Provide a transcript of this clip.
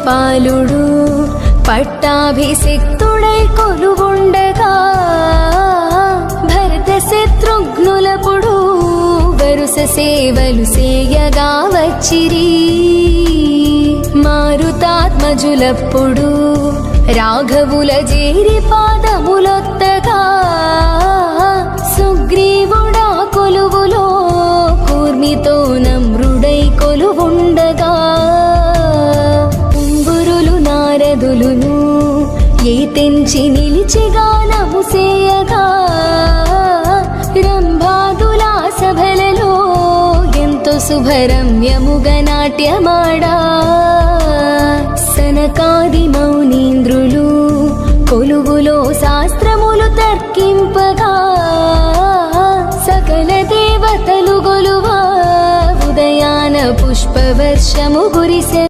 శిశుపాలుడు పట్టాభిషిక్తుడై కొలువుండగా భరత శత్రుఘ్నులపుడు వరుస సేవలు సేయగా వచ్చిరి. మారుతాత్మజులప్పుడు రాఘవుల జేరి పాదములొత్తగా సుగ్రీవుడా కొలువులో కూర్మితో నమ్రుడై కొలువుండగా ఉంగురులు నారదులును ఏ తెంచి నిలిచిగానము సేయగా రంభాదులా సభలలో ఎంతో శుభరమ్యముగ నాట్యమాడా సనకాది మౌనీంద్రులు కొలువులో శాస్త్రములు తర్కింపగా సకల దేవతలు గొలువా ఉదయాన పుష్పవర్షము కురిసె.